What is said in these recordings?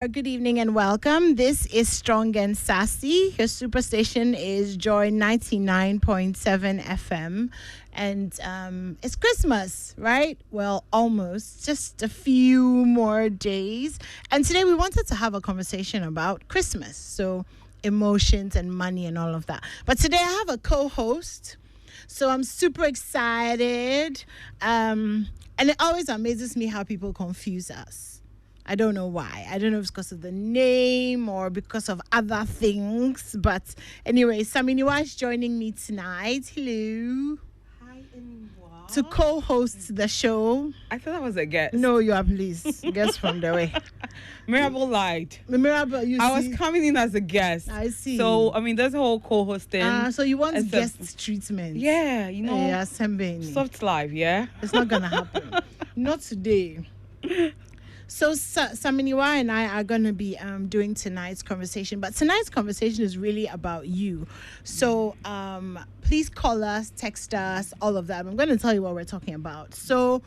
Good evening and welcome. This is Strong and Sassy. Your superstation is Joy 99.7 FM. And it's Christmas, right? Well, almost. Just a few more days. And today we wanted to have a conversation about Christmas. So emotions and money and all of that. But today I have a co-host. So I'm super excited. And it always amazes me how people confuse us. I don't know why. I don't know if it's because of the name or because of other things. But anyway, Saminiwa is joining me tonight. Hello. Hi, Inwa. To co-host the show. I thought that was a guess. No, you are, please. Guess from the way. Mirabel lied. Mirabel, you I see? was coming in as a guest. I see. So, there's a whole co-host thing. So you want It's a- guest treatment? Yeah, Yeah, Sembeni. soft life, yeah? It's not going to happen. Not today. So Saminiwa and I are going to be doing tonight's conversation. But tonight's conversation is really about you. So please call us, text us, all of that. I'm going to tell you what we're talking about. So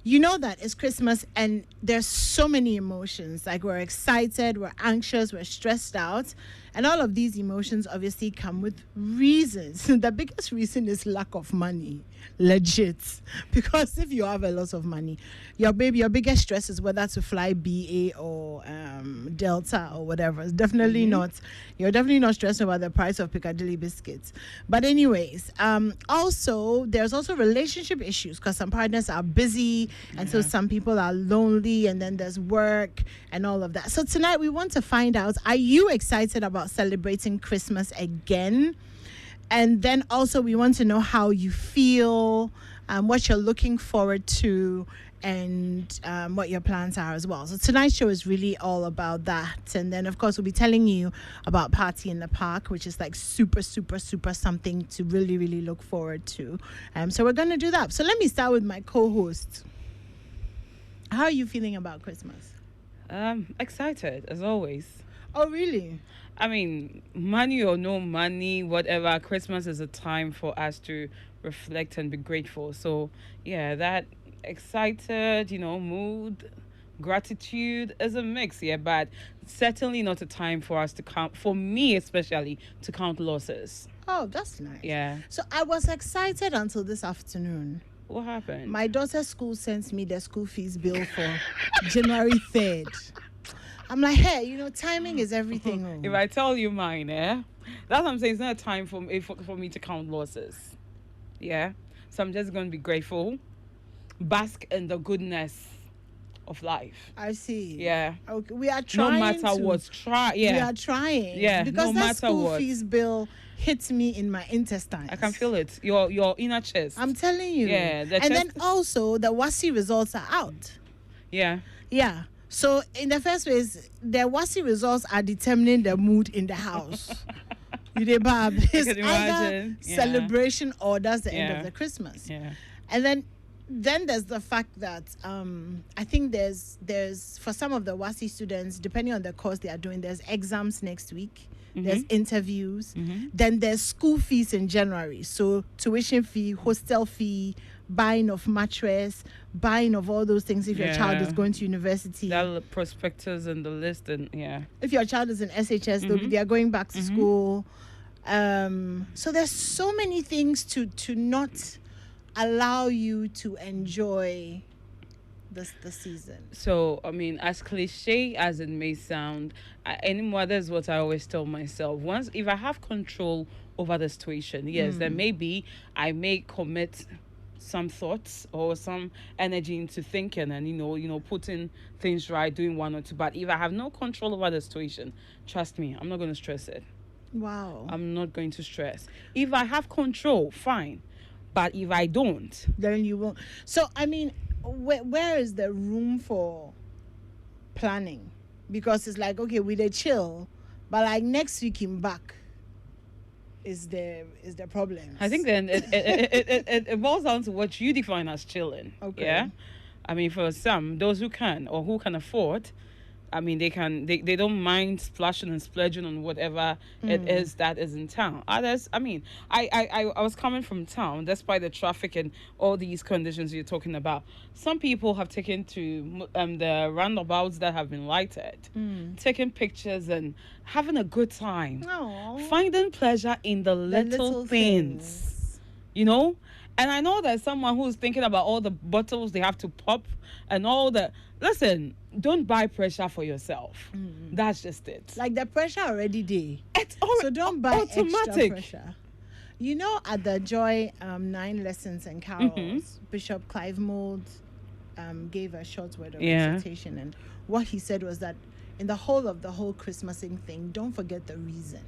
you know that it's Christmas and there's so many emotions. Like we're excited, we're anxious, we're stressed out. And all of these emotions obviously come with reasons. The biggest reason is lack of money. Legit. Because if you have a lot of money, your biggest stress is whether to fly BA or Delta or whatever. It's definitely not. You're definitely not stressed about the price of Piccadilly biscuits. But anyways, also there's also relationship issues because some partners are busy and so some people are lonely, and then there's work and all of that. So tonight we want to find out, are you excited about celebrating Christmas again? And then also we want to know how you feel, what you're looking forward to, and what your plans are as well. So tonight's show is really all about that. And then, of course, we'll be telling you about Party in the Park, which is like super, super, super something to really, really look forward to. So we're going to do that. So let me start with my co-host. How are you feeling about Christmas? Excited, as always. Oh, really? Money or no money, whatever, Christmas is a time for us to reflect and be grateful. So, yeah, that excited, mood, gratitude is a mix, yeah, but certainly not a time for us to count, for me especially, to count losses. Oh, that's nice. Yeah. So I was excited until this afternoon. What happened? My daughter's school sent me the school fees bill for January 3rd. I'm like, hey, timing is everything. Oh. If I tell you mine, that's what I'm saying. It's not a time for me to count losses. Yeah. So I'm just going to be grateful, bask in the goodness of life. I see. Yeah. Okay. We are trying. No matter what, try. Yeah. We are trying. Yeah. Because no that matter school what. fees bill hits me in my intestines. I can feel it. Your inner chest. I'm telling you. Yeah. And then also the WASI results are out. Yeah. Yeah. So in the first place, the WASI results are determining the mood in the house. You did, Bob. It's either celebration or that's the end of the Christmas. Yeah. And then there's the fact that I think there's for some of the WASI students, depending on the course they are doing, there's exams next week. There's interviews. Then there's school fees in January. So tuition fee, hostel fee, buying of mattress, buying of all those things if your child is going to university. The prospectus and the list, and if your child is in SHS, they are going back to school. So there's so many things to not allow you to enjoy the season. So as cliche as it may sound, anymore, that's what I always tell myself. Once, if I have control over the situation, yes, then maybe I may commit some thoughts or some energy into thinking and putting things right, doing one or two. But if I have no control over the situation, trust me, I'm not going to stress it. Wow. I'm not going to stress. If I have control, fine. But if I don't, then you won't. So where is the room for planning? Because it's like, okay, we dey chill, but like next week in back is the problem. I think then it boils down to what you define as chilling. Okay. Yeah. For some, those who can or who can afford, I mean, they don't mind splashing and splurging on whatever it is that is in town. Others, I mean, I was coming from town, despite the traffic and all these conditions you're talking about. Some people have taken to the roundabouts that have been lighted, taking pictures and having a good time. Aww. Finding pleasure in the little things. You know? And I know there's someone who's thinking about all the bottles they have to pop and all the... Listen, don't buy pressure for yourself. That's just it. Like the pressure already there. It's already So don't buy automatic. extra pressure. You know, at the Joy 9 Lessons and Carols, Bishop Clive Mould gave a short word of exhortation, and what he said was that in the whole of the whole Christmasing thing, don't forget the reason.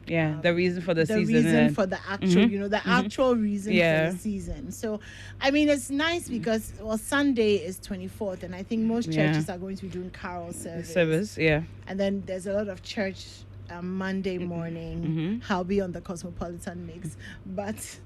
Yeah, the reason for the season. The reason for the actual, you know, the actual reason Yeah. for the season. So, I mean, it's nice because, well, Sunday is 24th, and I think most churches are going to be doing carol service. Yeah. And then there's a lot of church Monday morning. I'll be on the Cosmopolitan mix. But,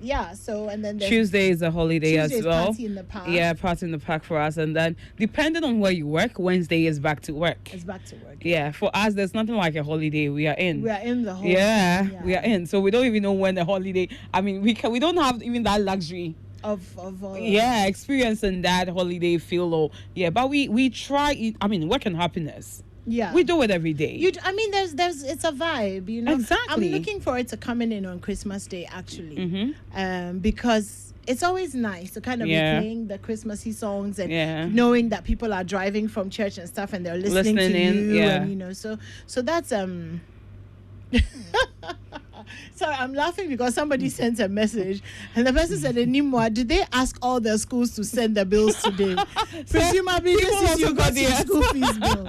yeah, so, and then there's Tuesday is a holiday Tuesday as is well. Party in the Park. Yeah, party in the park for us. And then, depending on where you work, Wednesday is back to work. It's back to work. Yeah, for us, there's nothing like a holiday. We are in. We are in the whole Yeah, thing, we are in. So we don't even know when the holiday. I mean, we don't have even that luxury. Of Experiencing that holiday feel. Or but we try it. I mean, work and happiness. Yeah, We do it every day. I mean, there's it's a vibe, you know. Exactly. I'm looking forward to coming in on Christmas Day actually, because it's always nice to kind of be playing the Christmassy songs and knowing that people are driving from church and stuff and they're listening to you, and you know, so that's Sorry, I'm laughing because somebody sent a message and the person said, Nimwa, did they ask all the schools to send the bills today? Presumably, this is you got your school fees bill.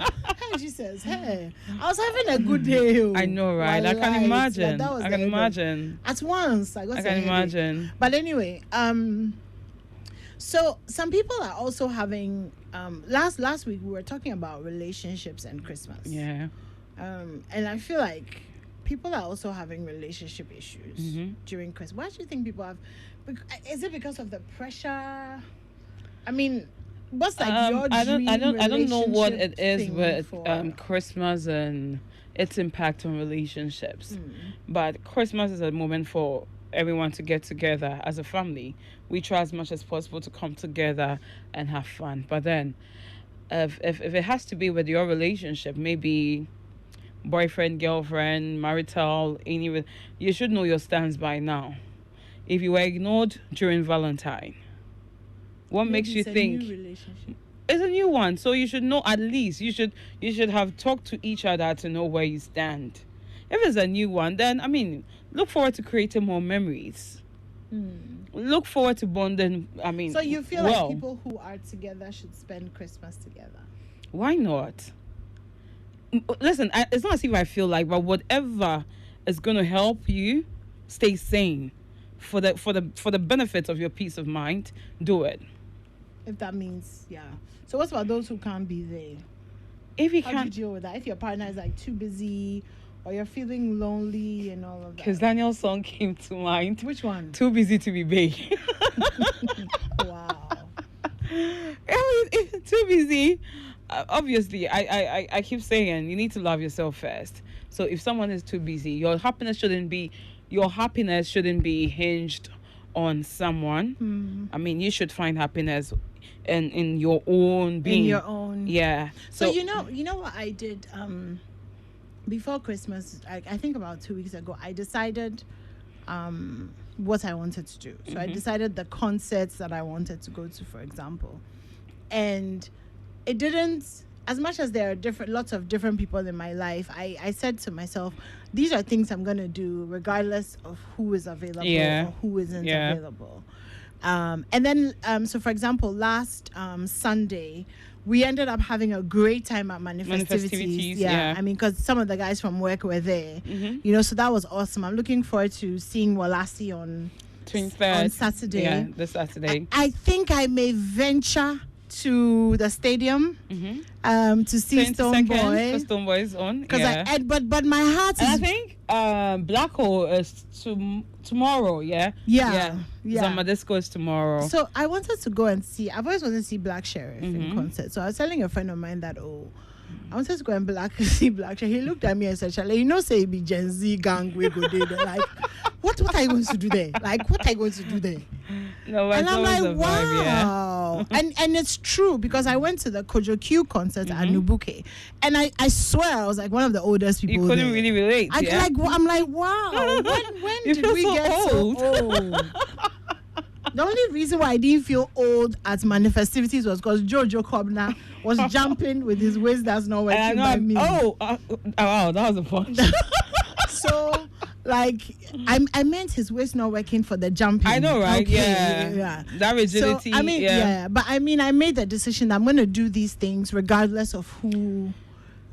And she says, hey, I was having a good day. I know, right? I can imagine. Like, I can imagine. At once, I can imagine. But anyway, so some people are also having, last week we were talking about relationships and Christmas. Yeah. And I feel like people are also having relationship issues during Christmas. Why do you think people have? Is it because of the pressure? I mean, what's like your dream I don't know what it is thing with Christmas and its impact on relationships. But Christmas is a moment for everyone to get together as a family. We try as much as possible to come together and have fun. But then, if it has to be with your relationship, maybe boyfriend, girlfriend, marital, you should know your stance by now. If you were ignored during Valentine, what makes you think new relationship? It's a new one? So you should know, at least you should have talked to each other to know where you stand. If it's a new one, then I mean, look forward to creating more memories. Look forward to bonding. I mean, so you feel like people who are together should spend Christmas together? Why not? Listen, it's not as if I feel like, but whatever is going to help you stay sane for the benefit of your peace of mind, do it. If that means, So what's about those who can't be there? If you How can't, do you deal with that? If your partner is like too busy or you're feeling lonely and all of that. Because Daniel's song came to mind. Which one? Too busy to be bae. Wow. I mean, too busy. Obviously, I keep saying you need to love yourself first. So if someone is too busy, your happiness shouldn't be hinged on someone. I mean, you should find happiness in your own being. In your own. Yeah. So you know what I did before Christmas, I think about 2 weeks ago, I decided what I wanted to do. So I decided the concerts that I wanted to go to, for example. And it didn't, as much as there are lots of different people in my life, I said to myself, these are things I'm going to do regardless of who is available or who isn't available. And then, so for example, last Sunday, we ended up having a great time at Manifestivities. Yeah. I mean, because some of the guys from work were there, you know, so that was awesome. I'm looking forward to seeing Walasi on 23rd. on Saturday. Yeah, this Saturday. I think I may venture to the stadium to see 20 Stone seconds Boy. for Stone Boy's on. Because Yeah. but my heart And I is think Black Hole is tomorrow, yeah? Yeah. Zama Disco is tomorrow. So I wanted to go and see. I've always wanted to see Black Sheriff in concert. So I was telling a friend of mine that I wanted to go and see Black Sheriff. He looked at me and said, "Charlie, you know, say it be Gen Z gang we go there." Like, what are you going to do there? Like, what are you going to do there? No, And I'm like, a vibe, wow. and it's true because I went to the Kojo Q concert at Nubuke, and I swear I was like one of the oldest people. You couldn't there. really relate. I'm like, wow. When You did feel we so get old. so old? The only reason why I didn't feel old at Manifestivities was because Jojo Kobna was jumping with his waist that's not working by me. Wow, that was a fun. So, like, I meant his waist not working for the jumping. I know, right? Okay, Yeah. That rigidity. So, I mean, but I mean, I made the decision that I'm going to do these things regardless of who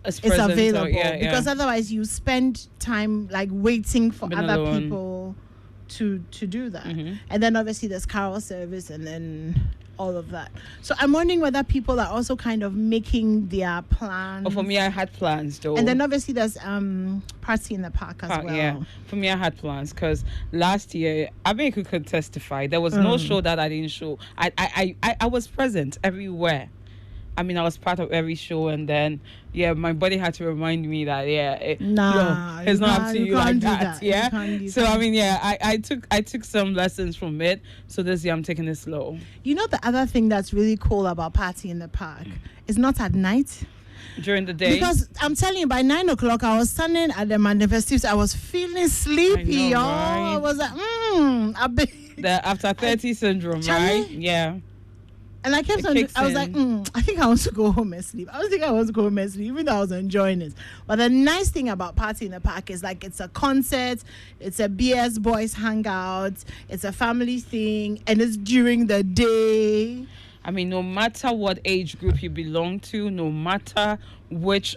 is available. Because otherwise you spend time, like, waiting for Been other alone. people to do that. And then obviously there's carol service and then all of that. So I'm wondering whether people are also kind of making their plans. Oh, for me, I had plans though. And then obviously there's party in the park as well. Yeah, for me, I had plans because last year, I mean, you could testify. There was no show that I didn't show. I was present everywhere. I mean, I was part of every show, and then my body had to remind me that it's not up to you like that. Yeah. So I mean, I took some lessons from it. So this year I'm taking it slow. You know, the other thing that's really cool about Party in the Park is not at night. During the day, because I'm telling you, by 9 o'clock I was standing at the Manifestivities. I was feeling sleepy, I know, y'all. right? I was like, the after 30 syndrome, right? Yeah. And I kept I was like, I think I want to go home and sleep. Even though I was enjoying it. But the nice thing about Party in the Park is, like, it's a concert, it's a BS Boys hangout, it's a family thing, and it's during the day. I mean, no matter what age group you belong to, no matter which,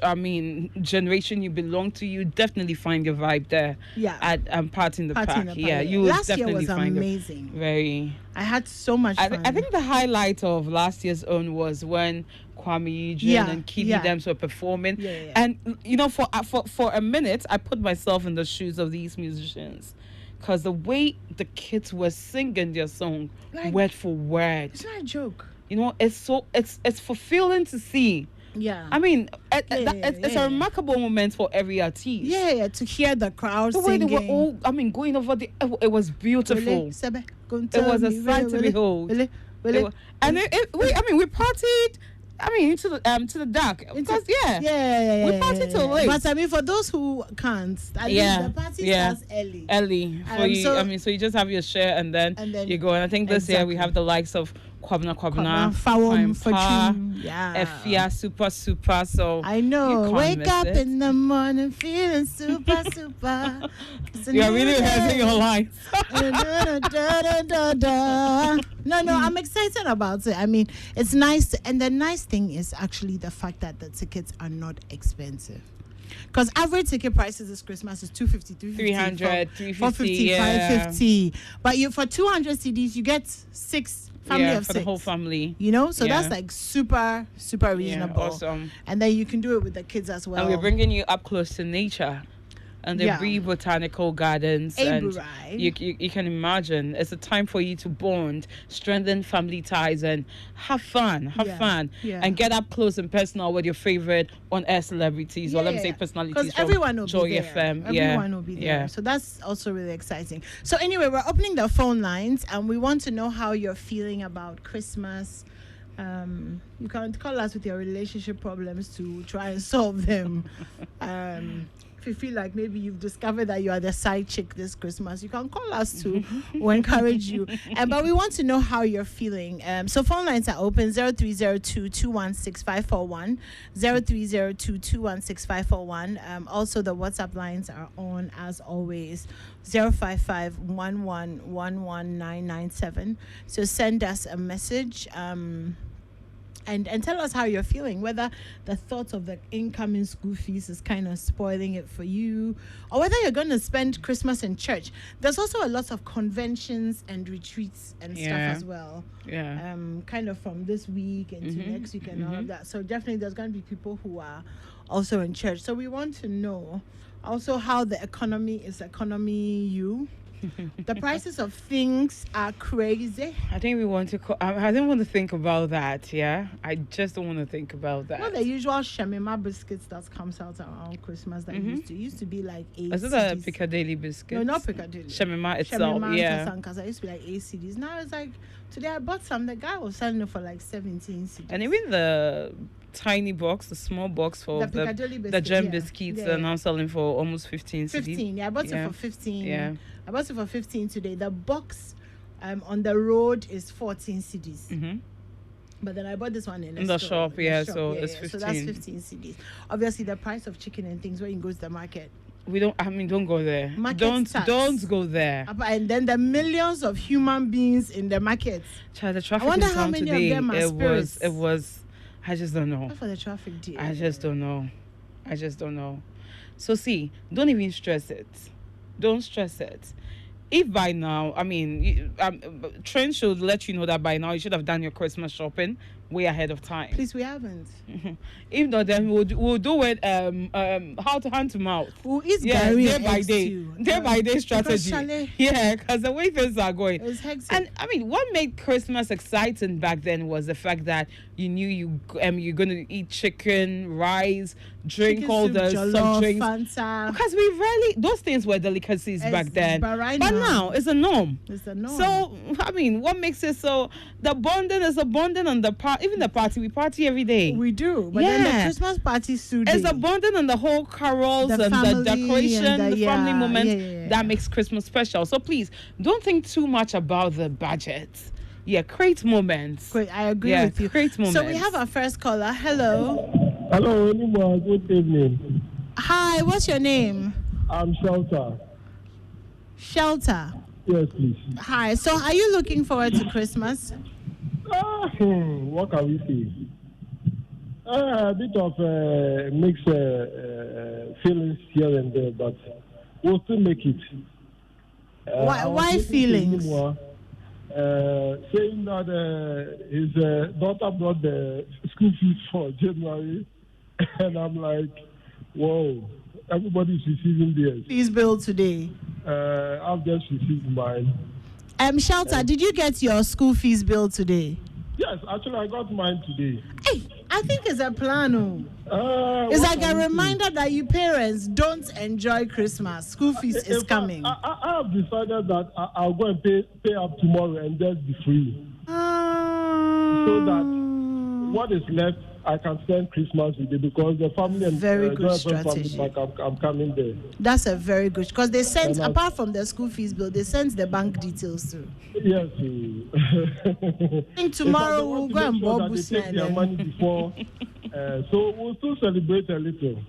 generation you belong to, you definitely find your vibe there. Yeah. At Party in the Park. Yeah, you will definitely find it. Last year was amazing. Very. I had so much fun. I think the highlight of last year's own was when Kwame Eugene and Kiddy Dems were performing. Yeah. And, you know, for a minute, I put myself in the shoes of these musicians. Because the way the kids were singing their song, like, word for word. It's not a joke. You know, it's fulfilling to see. Yeah. I mean, it's a remarkable moment for every artist. Yeah, to hear the crowd singing. The way they were all, going over it was beautiful. It was a sight to behold. We partied. Into the dark. Because we partied till late. But I mean, for those who can't, the party starts early. So you just have your share and then you go. And I think this year we have the likes of Kwabna, Fawom, Efia, Super. So I know. Wake up in the morning feeling super. You are really rehearsing your lines. No, I'm excited about it. I mean, it's nice. And the nice thing is actually the fact that the tickets are not expensive. Because average ticket prices this Christmas is 250, 300, 350, 550. But for 200 CDs, you get 6 family of 6 for the whole family. You know, so that's like super reasonable. Yeah, awesome. And then you can do it with the kids as well. And we're bringing you up close to nature. And the Bree Botanical Gardens. And you can imagine it's a time for you to bond, strengthen family ties, and have fun, and get up close and personal with your favorite on-air celebrities, or let me say personalities. Because everyone will Joy be there. FM. Everyone will be there. Yeah. So that's also really exciting. So anyway, we're opening the phone lines, and we want to know how you're feeling about Christmas. You can call us with your relationship problems to try and solve them. If you feel like maybe you've discovered that you are the side chick this Christmas, you can call us to encourage you. But we want to know how you're feeling. So phone lines are open: 0302-216-541, 0302-216-541. Also, the WhatsApp lines are on as always: 055-1111-997. So send us a message. and tell us how you're feeling, whether the thought of the incoming school fees is kind of spoiling it for you, or whether you're going to spend Christmas in church. There's also a lot of conventions and retreats and stuff as well. Yeah. Kind of from this week into next week and all of that. So definitely there's going to be people who are also in church. So we want to know also how the economy is you. The prices of things are crazy. I think we want to. I don't want to think about that. Yeah, I just don't want to think about that. Well, the usual Shemima biscuits that comes out around Christmas that used to be like 8 Is it CDs. a Piccadilly biscuit? No, not Piccadilly. Shemima itself. Shemima Yeah. and Kassankas, I used to be like 8 CDs. Now it's like, today I bought some. The guy was selling it for like 17 CDs. And even the tiny box, the small box for The Piccadilly the biscuits, gem yeah. biscuits Yeah. are now selling for almost 15 cedis. 15. Yeah, I bought it for 15. Yeah. I bought it for 15 today. The box on the road is 14 CDs. But then I bought this one in the store, shop, yeah, so it's 15. So that's 15 CDs. Obviously, the price of chicken and things when you go to the market. Don't go there. Market tax. Don't go there. And then the millions of human beings in the market. Child, the traffic I wonder in how town many today, of them are spirits. it was, I just don't know. What for the traffic deal? I just don't know. So see, don't even stress it. Don't stress it. If by now, trend should let you know that by now you should have done your Christmas shopping way ahead of time. Please, we haven't. If not, then we'll do it how to hand to mouth. We'll eat Yeah, Gary day by day, day by day strategy. chalet. Yeah, because the way things are going. It's hectic. And what made Christmas exciting back then was the fact that you knew you're gonna eat chicken, rice, drink Chicken all soup, the jollof, soft drinks. Fanta. Because we rarely, those things were delicacies back then. But right But now, now it's a norm. it's a norm. So what makes it so? The bonding is a bonding on the part. Even the party, we party every day. we do. But then the Yeah. Christmas parties too. It's a bonding on the whole carols The and family the decoration, and the family moment yeah. that makes Christmas special. So please don't think too much about the budget. Yeah, create moments. Great, I agree Yeah, with you. create moments. So we have our first caller. Hello. Hello, anyone. Good evening. Hi, what's your name? I'm Shelter. Shelter. Yes, please. Hi. So are you looking forward to Christmas? What can we say? A bit of mixed feelings here and there, but we'll still make it. Why feelings? Saying that his daughter brought the school fees for January, and I'm like, whoa, everybody's receiving theirs. Fees bill today. I've just received mine. Shelter, did you get your school fees bill today? Yes, actually, I got mine today. Hey, I think it's a plan. It's like a reminder that you parents don't enjoy Christmas. School fees is coming. I have decided that I'll go and pay up tomorrow and just be free. So that what is left, I can spend Christmas with it because the family and Very good strategy. Family, I'm coming there. That's a very good, because they sent, apart from the school fees bill, they sent the bank details too. Yes. I think tomorrow we'll go and bob they take their money before, so we'll still celebrate a little.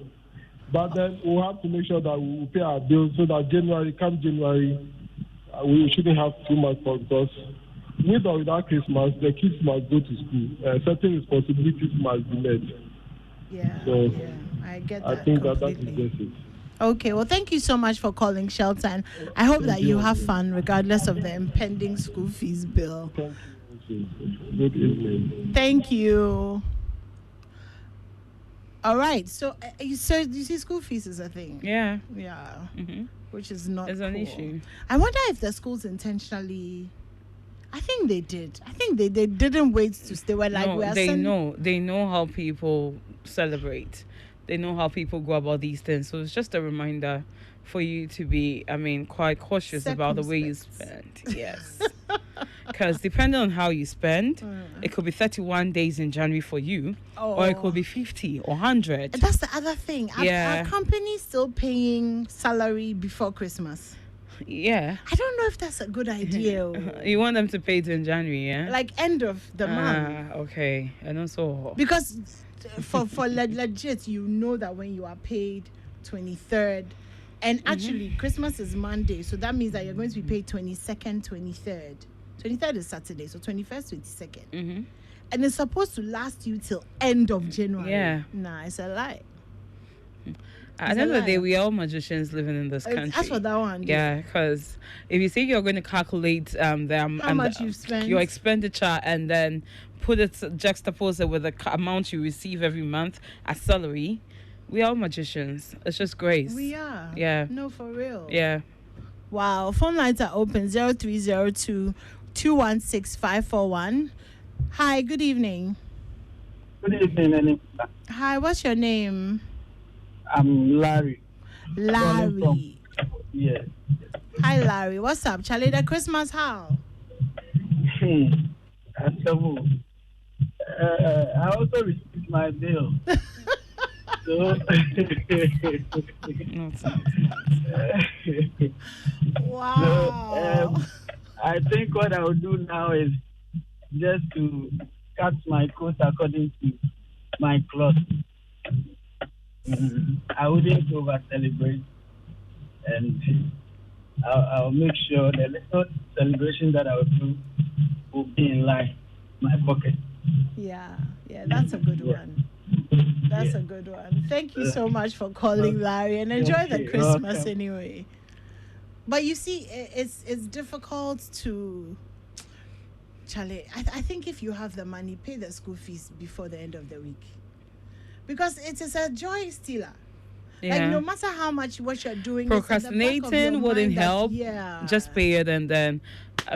But then we'll have to make sure that we pay our bills so that January, we shouldn't have too much for, because with or without Christmas, the kids must go to school. Certain responsibilities must be met. Yeah. So yeah, I get that. I think that is completely. just it. Okay, well, thank you so much for calling, Shelter, and I hope that you have fun regardless of the impending school fees bill. Thank you. Good evening. Thank you. All right, so you see, school fees is a thing. Yeah. Yeah, Mm-hmm. which is not It's an cool. issue. I wonder if the schools intentionally. I think they did. I think they didn't wait to. They were like, No, we are they sending. know. They know how people celebrate. They know how people go about these things. So it's just a reminder for you to be, quite cautious about the way you spend. Yes. Because depending on how you spend, it could be 31 days in January for you, or it could be 50 or 100. That's the other thing. Yeah. Are companies still paying salary before Christmas? Yeah. I don't know if that's a good idea. You want them to pay it in January, yeah? Like end of the month. Okay. And also, Because for legit, you know that when you are paid 23rd, and actually Christmas is Monday, so that means that you're going to be paid 22nd, 23rd. 23rd is Saturday, so 21st, 22nd. and it's supposed to last you till end of January. Yeah. Nah, it's a lie. At the end of the day, we are all magicians living in this country. That's what that one. Yeah, because if you say you're going to calculate how much you've spent, your expenditure, and then put it juxtapose it with the amount you receive every month as salary, we are all magicians. It's just grace. We are. Yeah. No, for real. Yeah. Wow. Phone lines are open 0302 216 541. Hi. Good evening. Good evening, Anita. Hi. What's your name? I'm Larry. Larry. Yes. Hi, Larry. What's up, Charlie? The Christmas how? I also received my bill. So, wow. So, I think what I will do now is just to cut my coat according to my cloth. I wouldn't over celebrate, and I'll make sure the little celebration that I'll do will be in line my pocket. Yeah, that's a good one. That's a good one. Thank you so much for calling, Larry, and enjoy the Christmas anyway. But you see, it's difficult to, Charlie. I think if you have the money, pay the school fees before the end of the week, because it is a joy stealer. Yeah. Like no matter how much what you're doing, procrastinating wouldn't help. Yeah, just pay it and then,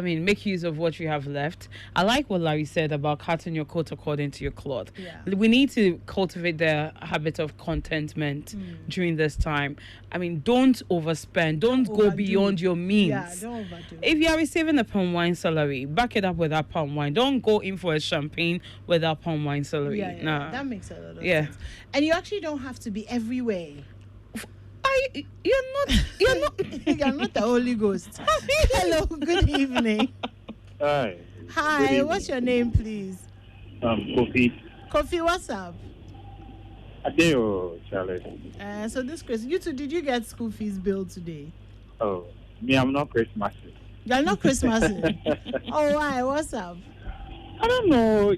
make use of what you have left. I like what Larry said about cutting your coat according to your cloth. Yeah. We need to cultivate the habit of contentment during this time. Don't overspend. Don't go beyond your means. Yeah, don't overdo. If you are receiving a palm wine salary, back it up with that palm wine. Don't go in for a champagne with that palm wine salary. Yeah, nah. That makes a lot of sense. And you actually don't have to be everywhere. You're not You're not the Holy Ghost. Hello, good evening. Hi. Hi, what's your name, please? Kofi. Kofi, what's up? Adeo, Charlie. So this Christmas, you two, did you get school fees billed today? Oh, me, I'm not Christmas. You're not Christmas. Oh, why? What's up? I don't know.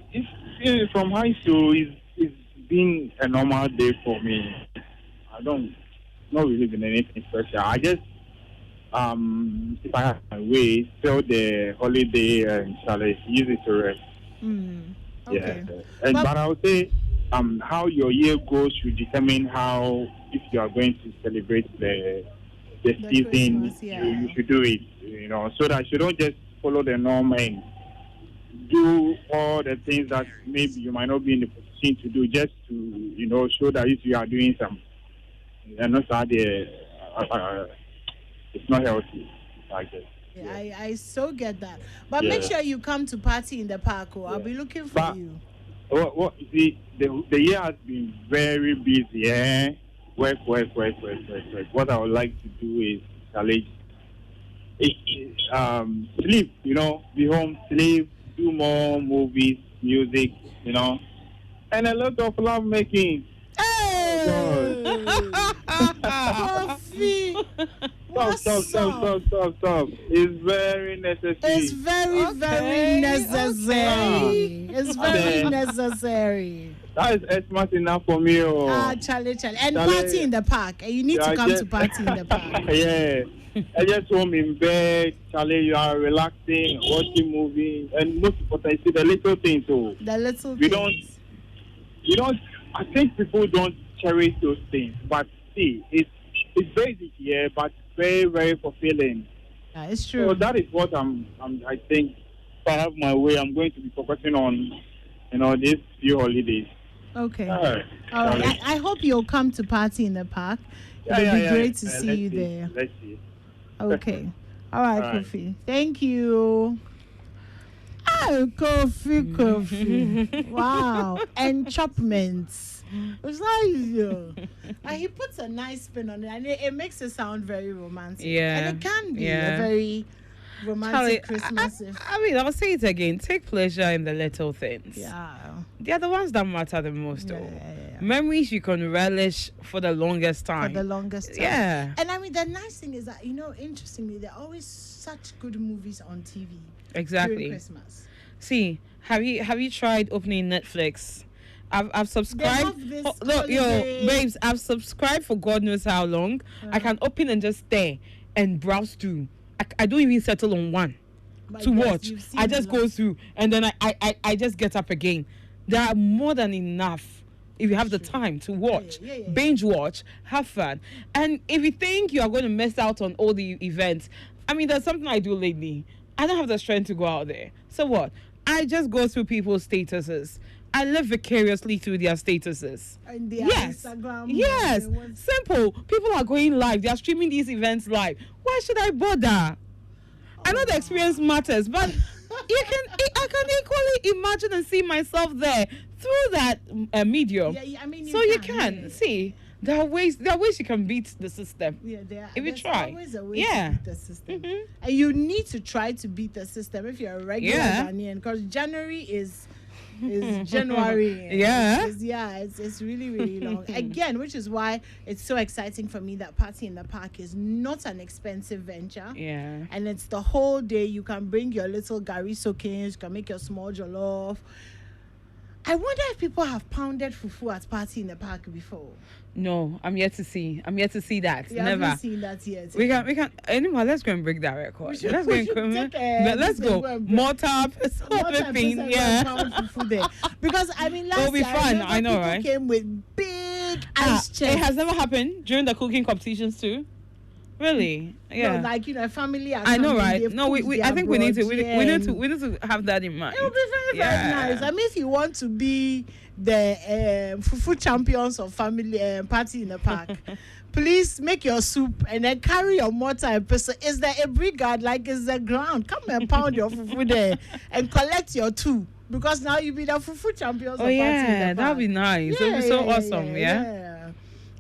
It's from high school, it's been a normal day for me. Not really been anything special. I just, if I have my way, spell the holiday and Charlie, use it to rest. Okay. Yeah. But I would say, how your year goes should determine how, if you are going to celebrate the season, you should do it, so that you don't just follow the norm and do all the things that maybe you might not be in the position to do, just to, show that if you are doing some, and it's not healthy, I guess. Yeah, I so get that. But make sure you come to party in the park. I'll be looking for you. See, the year has been very busy. Work. What I would like to do is challenge. Sleep, be home, sleep, do more movies, music, and a lot of love making. Hey! Coffee! Stop. It's very necessary. It's very necessary. It's very necessary. That is smart enough for me. Charlie. And party in the park. You need to come to party in the park. Yeah. I just home in bed, Charlie, you are relaxing, watching movies, and most importantly, see the little things. So the little things. You don't, I think people don't cherish those things, but see, it's basic, but very, very fulfilling. Yeah, it's true. So that is what I think, if I have my way, I'm going to be focusing on, these few holidays. Okay. All right. I hope you'll come to party in the park. It'll be great to see you there. Let's see. Okay. All right, Kofi. Thank you. Oh, Kofi. Wow. Enchantments. It's nice. And he puts a nice spin on it, and it makes it sound very romantic. Yeah. And it can be a very romantic Christmas. I'll say it again. Take pleasure in the little things. Yeah. They are the ones that matter the most. Yeah. Memories you can relish for the longest time. Yeah. And the nice thing is that, interestingly, there are always such good movies on TV. Exactly. During Christmas. See, have you tried opening Netflix? I've subscribed. They have this Look, yo, holiday. babes, I've subscribed for God knows how long. I can open and just stare and browse through. I don't even settle on one But to yes, watch. you've seen I a just lot. go through and then I just get up again. There are more than enough if you have the time to watch, yeah. binge watch, have fun. And if you think you are going to miss out on all the events, I mean, there's something I do lately. I don't have the strength to go out there. So what? I just go through people's statuses. I live vicariously through their statuses. And their Yes. Instagram. Yes. and what's- Simple. People are going live. They are streaming these events live. Why should I bother? I know the experience matters, but I can equally imagine and see myself there through that medium. Yeah, I mean, So you can yeah. see there are ways you can beat the system. Yeah, If you there's try. always a way Yeah. to beat the system. Mhm. And you need to try to beat the system if you're a regular Yeah. Ghanaian, because January is January. Yeah. It's really, really long. Again, which is why it's so exciting for me that Party in the Park is not an expensive venture. Yeah. And it's the whole day. You can bring your little gari soakings, you can make your small jollof. I wonder if people have pounded fufu at Party in the Park before. No, I'm yet to see. that. You Never. haven't seen that yet. We can. Anyway, let's go and break that record. We should- Let's we go should and take a- let's this go. is where- Mortar, everything. Yeah. There. Because I mean, last It'll be year, fun, remember I know, people right? came with big Ah, ice it chests. has never happened during the cooking competitions too. Really? Yeah. No, like a family. Are I know, coming, right? they've No, we cooked I their think we need to broth, we need to have that in mind. It will be very, very Yeah. nice. I mean, if you want to be the fufu champions of family Party in the Park, please make your soup and then carry your mortar and pestle. Is there a brigade? Like, is the ground? Come and pound your fufu there and collect your two. Because now you be the fufu champions of Oh Party in yeah, the Park. that'd be nice. It'd be so awesome. Yeah.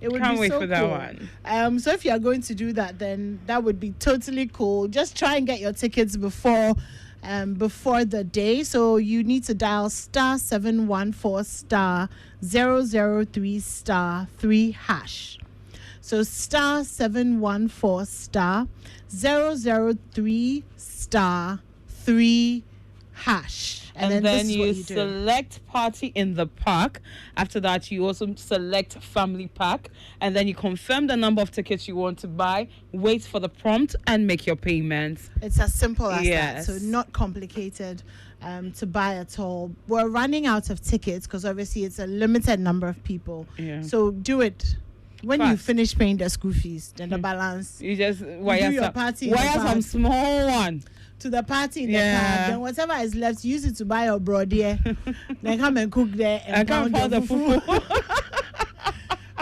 It would Can't be wait so for that cool. one. So if you're going to do that, then that would be totally cool. Just try and get your tickets before the day. So you need to dial *714*003*3#. So *714*003*3#. And this then is you what you do. select Party in the Park. After that, you also select Family Pack. And then you confirm the number of tickets you want to buy, wait for the prompt, and make your payments. It's as simple as Yes. that. So not complicated to buy at all. We're running out of tickets because obviously it's a limited number of people. Yeah. So do it. When you Fast. finish paying the school fees, then the balance You just wire your some, party in the wire some park. small one. to the party in the Yeah. car. Then whatever is left, use it to buy your bread there. Then come and cook there I and can't pound find your the fufu. fufu.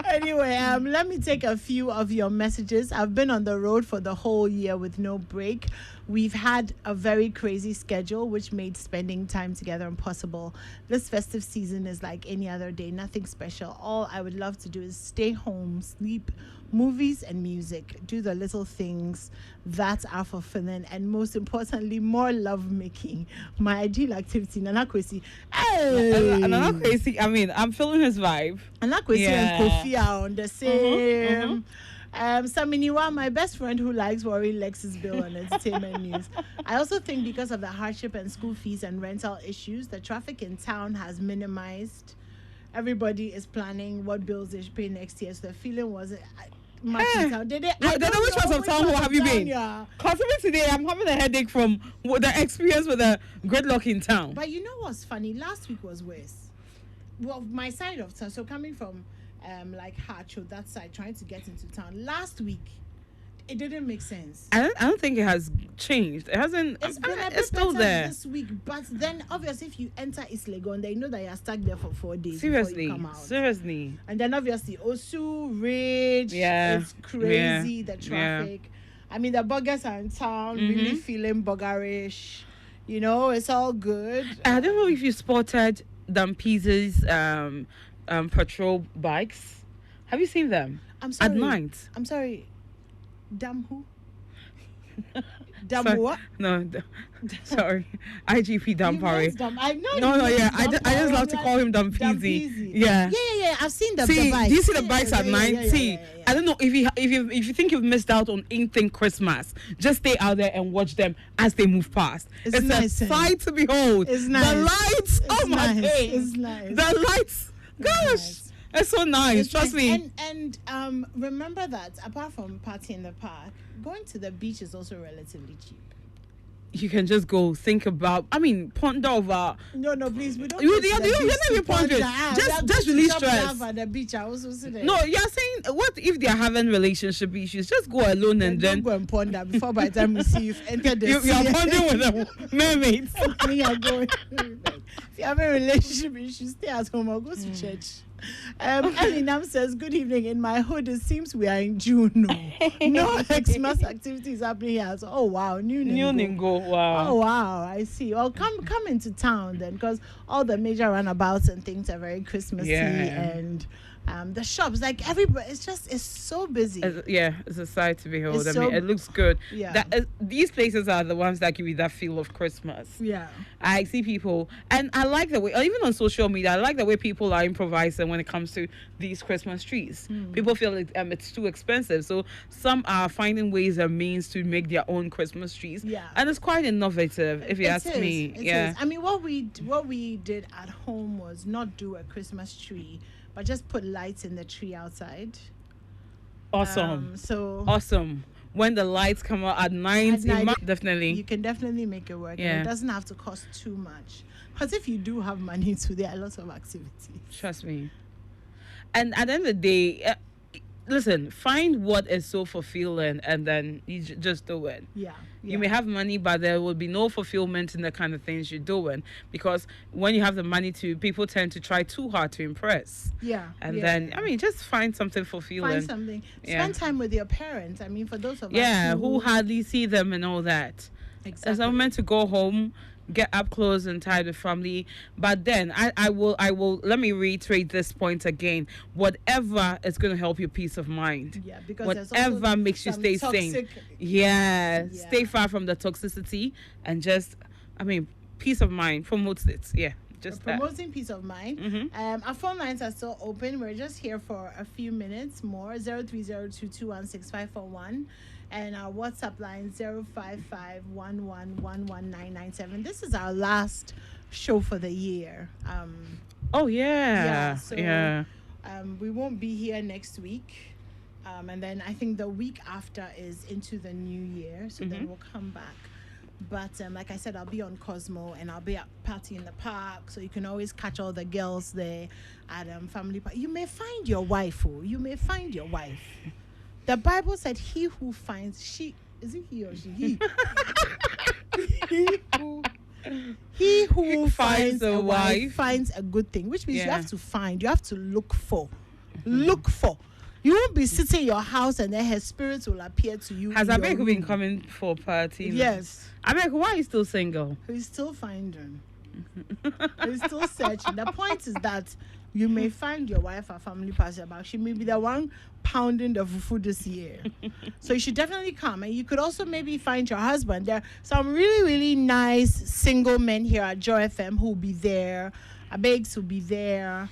Anyway, let me take a few of your messages. I've been on the road for the whole year with no break. We've had a very crazy schedule, which made spending time together impossible. This festive season is like any other day, nothing special. All I would love to do is stay home, sleep, movies and music, do the little things that are fulfilling, and most importantly, more love making. My ideal activity, Nana Kwesi. Hey! Another crazy. I mean, I'm feeling his vibe. Nana Kwesi Yeah. and Kofi are on the same. Saminiwa, my best friend who likes worrying Lex's bill on entertainment news. I also think because of the hardship and school fees and rental issues, the traffic in town has minimized. Everybody is planning what bills they should pay next year. So the feeling was much in town. Did they? I Then don't which know parts of town have you been? Yeah. Cause even today I'm having a headache from the experience with the gridlock in town. But you know what's funny? Last week was worse. Well, my side of town. So coming from like Harcho, that side, trying to get into town. Last week, it didn't make sense. I don't think it has changed. It hasn't. It's been a bit it's still better there. this week, but then obviously if you enter East Legon, they know that you're stuck there for 4 days Seriously, before you come out. seriously. And then obviously Osu, Ridge, Yeah, it's crazy, yeah, the traffic. I mean, the buggers are in town, really feeling buggerish. You know, it's all good. I don't know if you spotted Dampese's patrol bikes. Have you seen them I'm sorry. at night? I'm sorry. Damn who? Dumb what? No, sorry. IGP Dampare. I know. No, yeah. I just love to call him Dumpeezy. Yeah. Yeah. I've seen the See, bikes. do you see the bikes at 9? Yeah. See, I don't know if you think you've missed out on anything Christmas, just stay out there and watch them as they move past. It's nice, a sight to behold. It's nice. The lights, oh my days. It's nice. The lights, gosh. It's so nice. Trust me. And remember that apart from party in the park, going to the beach is also relatively cheap. You can just go think about. I mean, ponder over. No, please. We don't. You're not even pondering. Just release stress. At the beach, I also see that. No, you're saying what if they're having relaelationship isures? Just go alone and then go and ponder before by the time we see you've entered the sea. You're pondering with the mermaids. You're going. If you have a relationship issue, stay at home or go to church. Ellie Nam says, good evening. In my hood, it seems we are in June. No Xmas activities happening here. So, oh, wow. New Ningo. Wow. Oh, wow. I see. Well, come into town then, because all the major runabouts and things are very Christmassy. And the shops, like everybody, it's so busy. It's a sight to behold. It's it looks good. Yeah. These places are the ones that give you that feel of Christmas. Yeah. I see people, and I like the way, even on social media, I like the way people are improvising when it comes to these Christmas trees. People feel like it's too expensive, so some are finding ways and means to make their own Christmas trees. Yeah. And it's quite innovative, if you ask me. It is. I mean, what we did at home was not do a Christmas tree, but just put lights in the tree outside. Awesome. Awesome. When the lights come out at night, definitely. You can definitely make it work. Yeah. And it doesn't have to cost too much. Because if you do have money too, there are lots of activities. Trust me. And at the end of the day, listen, find what is so fulfilling and then you just do it. Yeah. You may have money, but there will be no fulfillment in the kind of things you're doing, because when you have the money people tend to try too hard to impress. Yeah. And then, I mean, just find something fulfilling. Find something. Spend time with your parents. I mean, for those of us who hardly see them and all that. Exactly. As I'm meant to go home, get up close and tight with family. But then I will let me reiterate this point again. Whatever is going to help your peace of mind. Yeah, because whatever makes you stay sane. Yeah, stay far from the toxicity and just, I mean, peace of mind promotes it. Yeah. Just promoting peace of mind. Mm-hmm. Our phone lines are still open. We're just here for a few minutes more. 0302216541. And our WhatsApp line 05511119997. This is our last show for the year. We won't be here next week. And then I think the week after is into the new year. So then we'll come back. But like I said, I'll be on Cosmo and I'll be at Party in the Park. So you can always catch all the girls there at family party. You may find your wife. The Bible said, "He who finds is it he or she? He who finds a wife finds a good thing," which means you have to find. You have to look for. Look for. You won't be sitting in your house and then her spirits will appear to you. Has Abeku been coming for a party? Yes. Abeku, why are you still single? He's still finding. He's still searching. The point is that you may find your wife at family party, but she may be the one pounding the fufu this year. So you should definitely come. And you could also maybe find your husband. There are some really, really nice single men here at Joy FM who will be there. Abegs will be there.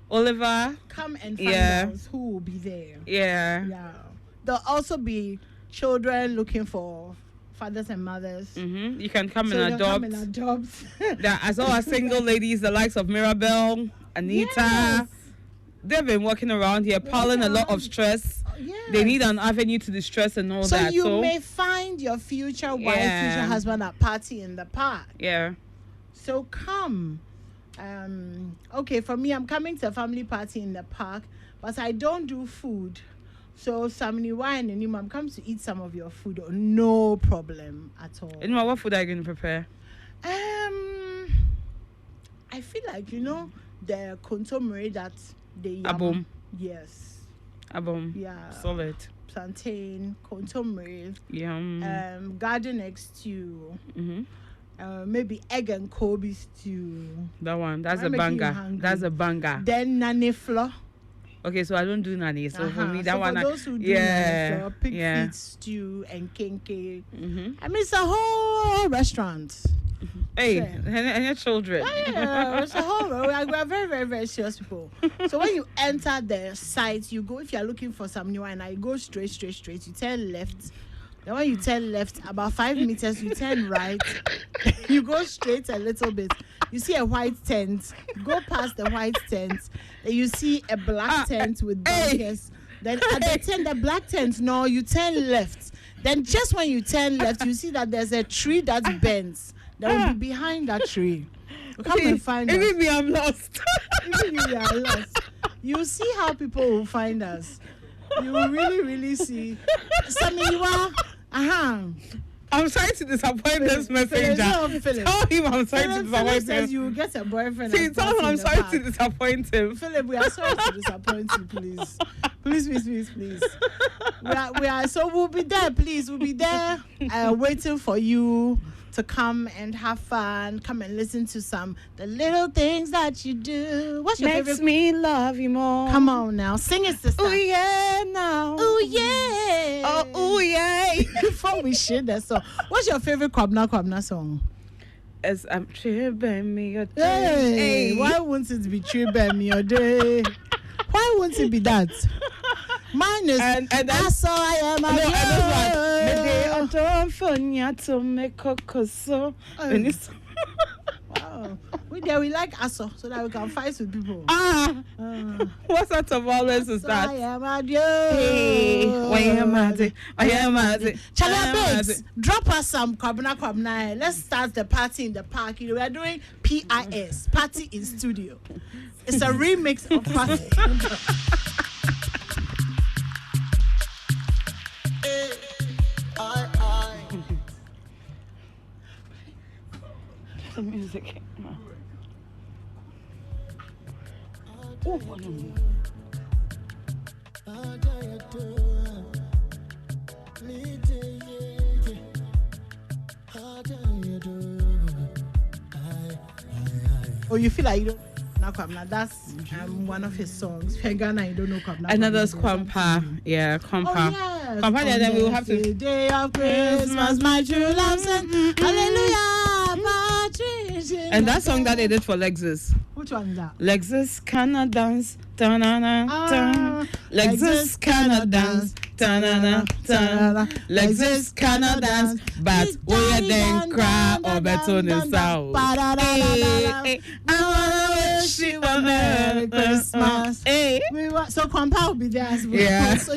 Oliver, come and find out who will be there. Yeah. There'll also be children looking for fathers and mothers. You can come and adopt. As well as single ladies, the likes of Mirabelle, Anita. Yes. They've been walking around here, piling a lot of stress. Yes. They need an avenue to distress and all that. So you may find your future wife, future husband at Party in the Park. Yeah. So come. Okay, for me, I'm coming to a family party in the park, but I don't do food. So, Samini wine and I'm coming to eat some of your food. No problem at all. And what food are you going to prepare? I feel like, the contomere that they Abom. Yes. Abom. Yeah. Solid. Plantain, contomere. Yum. Garden egg stew. Maybe egg and Kobe stew. That one. That's a banger. That's a banger. Then nane flour. Okay, so I don't do nanny. So for me, that so one, for those who do nanny, so pig feet stew and kinky. I mean, it's a whole restaurant. Hey, and your children. Yeah, it's a whole. We are very, very, very serious people. So when you enter the site, you go, if you are looking for some new wine, you go straight. You turn left. Then when you turn left, about 5 meters, you turn right. You go straight a little bit. You see a white tent. Go past the white tent. Then you see a black tent with bunkers. Then at the tent, the black tent, no, you turn left. Then just when you turn left, you see that there's a tree that bends. That will be behind that tree. Come and find us. Even me, I'm lost. Even you are lost. You see how people will find us. You will really, really see. Samiwa, I'm sorry to disappoint this messenger. Tell him I'm sorry to disappoint him. Says you will get a boyfriend. See, tell him I'm sorry to disappoint him. Philip, we are sorry to disappoint you, please. Please. We are. So we'll be there, please. We'll be there, waiting for you to come and have fun. Come and listen to the little things that you do. What's your favorite? Makes me love you more. Come on now, sing it, sister. Oh yeah, now. Oh yeah. Oh yeah. Before we share that song, what's your favorite Kwabna song? As I'm tripping me your day. Hey, why won't it be tripping me your day? Why won't it be that? Mine is and I saw I am a Wow. We like Aso so that we can fight with people. What sort of violence is that? I am a Chala, drop us some Kwabna. Let's start the party in the park. We are doing PIS, Party in Studio. It's a remix of Party. The music. Oh, you feel like you don't know Kwabna? That's one of his songs. If you're in Ghana, you don't know Kwabna. Another's Kwampa. Yeah, Kwampa. Oh, yes. Kwampa, then we will have to. Day of Christmas, my true love sent. Hallelujah, Patrick. And that song that they did for Lexus. Which one is that? Lexus cannot dance. Da-na-na-na. Lexus cannot dance. Da-na-na-na. Lexus cannot dance. But we then cry or better than sound. I wanna wish you a Merry Christmas. So Kwampa will be there as well. Yeah. So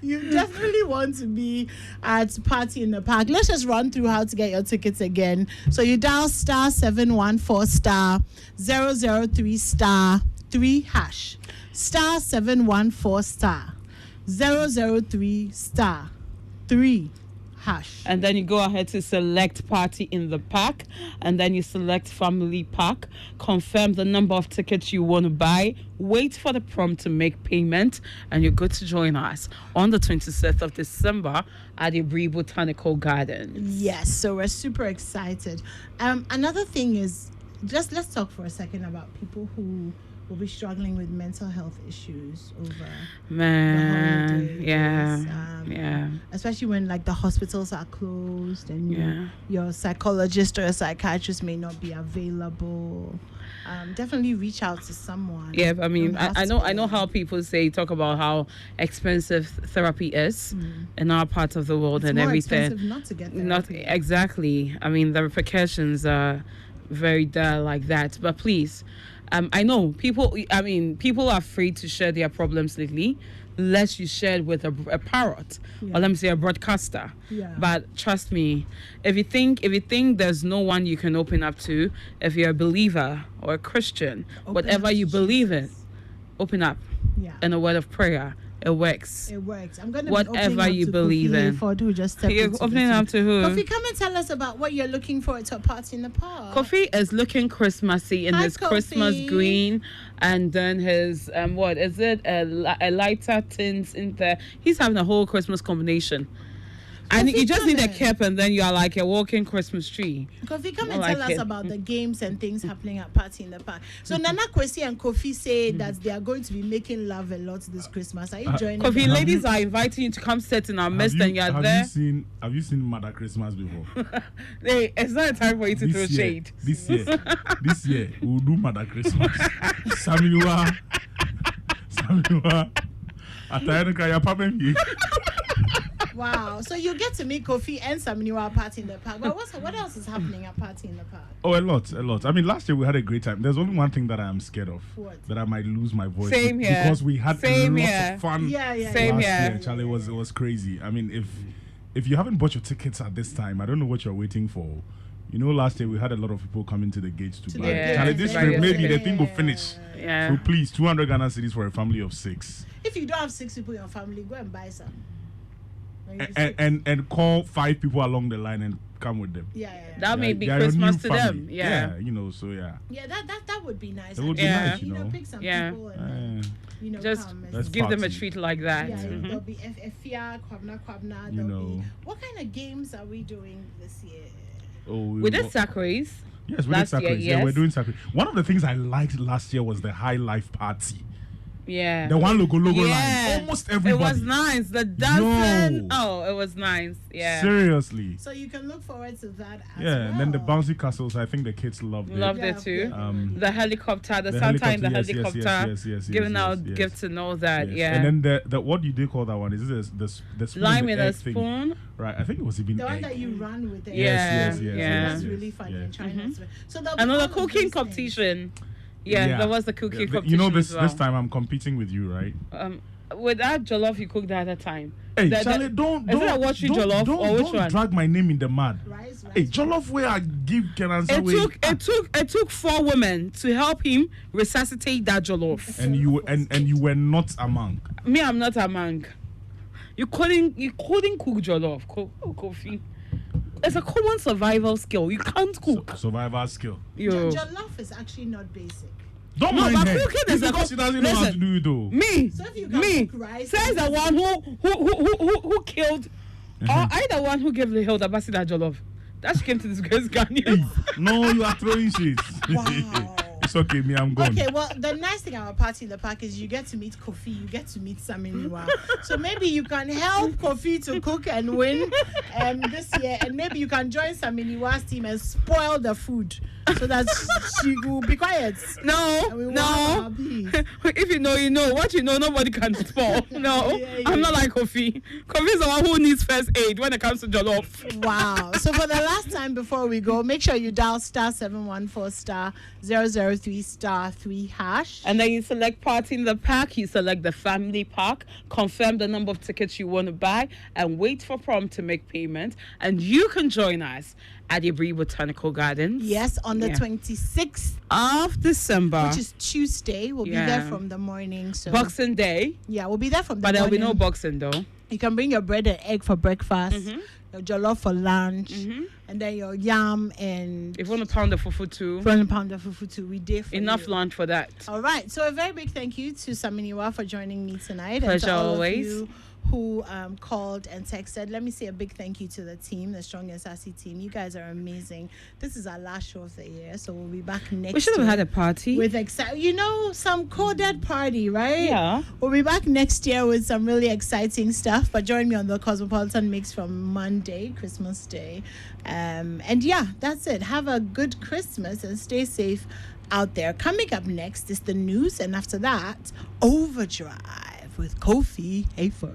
you definitely want to be at Party in the Park. Let's just run through how to get your tickets again. So you dial *714 *003 *3#. *714 *003 *3#. And then you go ahead to select Party in the Park, and then you select Family Park, confirm the number of tickets you want to buy, wait for the prompt to make payment, and you're good to join us on the 26th of December at the Bree Botanical Gardens. Yes, so we're super excited. Another thing is, let's talk for a second about people who will be struggling with mental health issues over the holidays. Yeah. Especially when like the hospitals are closed and your psychologist or a psychiatrist may not be available. Definitely reach out to someone. Yeah, I mean, I know how people talk about how expensive therapy is in our part of the world. It's and more everything. Expensive not to get therapy. Not exactly. I mean, the repercussions are very dire like that. But please. I know people are afraid to share their problems lately, unless you share it with a parrot or let me say a broadcaster. Yeah. But trust me, if you think there's no one you can open up to, if you're a believer or a Christian, whatever you believe in, open up in a word of prayer. It works. I'm going to whatever you believe in. Who just You're opening up to who? Kofi, come and tell us about what you're looking for at a Party in the Park. Kofi is looking Christmassy in his Kofi. Christmas green, and then his what is it? A lighter tints in there. He's having a whole Christmas combination. And Kofi, you just need a come in. cap, and then you are like a walking Christmas tree. Kofi, come I and like tell us it. about the games and things happening at Party in the Park. So Nana Kwesi and Kofi say that they are going to be making love a lot this Christmas. Are you joining Kofi, them? ladies are inviting you to come sit in our midst, and you're have there. Have you seen Mother Christmas before? Hey, it's not a time for you to throw shade. This year, we'll do Mother Christmas. Samiwa. Atayanuka ya papa. Wow. So you get to meet Kofi and Saminiwa at Party in the Park. But what else is happening at Party in the Park? Oh, a lot. I mean, last year we had a great time. There's only one thing that I am scared of. What? That I might lose my voice. Same here. Because we had Same lots here. of fun. Yeah. Same last here. year. Charlie, it was crazy. I mean, if you haven't bought your tickets at this time, I don't know what you're waiting for. You know, last year we had a lot of people coming to the gates to buy. gates. Charlie, this Yeah. trip, maybe Yeah. the thing will finish. Yeah. So please, 200 Ghana cedis for a family of 6. If you don't have 6 people in your family, go and buy some. And call 5 people along the line and come with them. Yeah. That may be They are your Christmas new to family. them. Yeah. You know, so yeah. Yeah, that would be nice. It would be Yeah. nice, you know. Pick some Yeah. people and Just come. let's give them a party. treat like that. Yeah, Mhm. there'll be Efia, Kwabna. You There'll know. be. What kind of games are we doing this year? Oh, We did sack race. Yes, we did last year, sacred. Yeah, yes. we're doing sacred. One of the things I liked last year was the high life party. Yeah. The one logo Yeah. line. Almost everybody. It was nice. The dancing. Yo. Oh, it was nice. Yeah. Seriously. So you can look forward to that as Yeah, well. and then the bouncy castles, I think the kids loved it. Loved Yeah, it too. yeah. The helicopter, the The Santa in the helicopter, yes, helicopter, yes, giving out yes. gifts and all that. Yes. Yeah. And then the what do you call that one? Is it the spoon Lime and in a egg thing? spoon. Right, I think it was even The one egg. that you run with. The Yes, eggs. yeah. That's yes, really funny yeah. in China. So there'll be Another all of cooking these competition. Yeah, there was the cooking competition. You know, as well. this time I'm competing with you, right? With that jollof you cooked the other time. Hey, The- Charlie, the- don't is it a watery jollof or which don't one? drag my name in the mud. Rice. Hey, jollof where I give can answer It took 4 women to help him resuscitate that jollof. and you were not among. Me, I'm not a monk. You couldn't cook jollof, coffee. It's a common survival skill. You can't cook. Survival skill. Yo. Jollof is actually not basic. Don't No, mind but her. cooking It's is a because she doesn't know how to listen. do it though. Me, So if you can cook rice, says the one who killed, or I the one who gave the hill the Basida jollof. That she came to disgrace Ghanaians. No, you are throwing shit. Wow. It's okay, me, I'm gone. Okay, well, the nice thing about Party in the Park is you get to meet Kofi, you get to meet Saminiwa. So maybe you can help Kofi to cook and win this year, and maybe you can join Saminiwa's team and spoil the food so that she will be quiet. And we No. want our peace. If you know, you know. What you know, nobody can spoil. No, Yeah. I'm not like Kofi. Kofi is the one who needs first aid when it comes to jollof. Wow. So for the last time before we go, make sure you dial *714*003*3#. And then you select Party in the Park, you select the family park, confirm the number of tickets you want to buy, and wait for Prom to make payment. And you can join us at Ibri Botanical Gardens. Yes, on the 26th, of December. which is Tuesday. We'll be there from the morning. So Boxing Day. yeah, we'll be there from the But there'll be morning. no boxing though. You can bring your bread and egg for breakfast, your jollof for lunch, and then your yam and If you want to pound the fufu too. 1 pound of fufu too. We did for Enough you. lunch for that. All right. So a very big thank you to Saminiwa for joining me tonight. And Pleasure to all always. of you who called and texted. Let me say a big thank you to the team, the Strong and Sassy team. You guys are amazing. This is our last show of the year, so we'll be back next We should have year had a party. with some coded party, right? Yeah. We'll be back next year with some really exciting stuff. But join me on the Cosmopolitan Mix from Monday, Christmas Day. And yeah, that's it. Have a good Christmas and stay safe out there. Coming up next is the news, and after that, Overdrive with Kofi Hafer.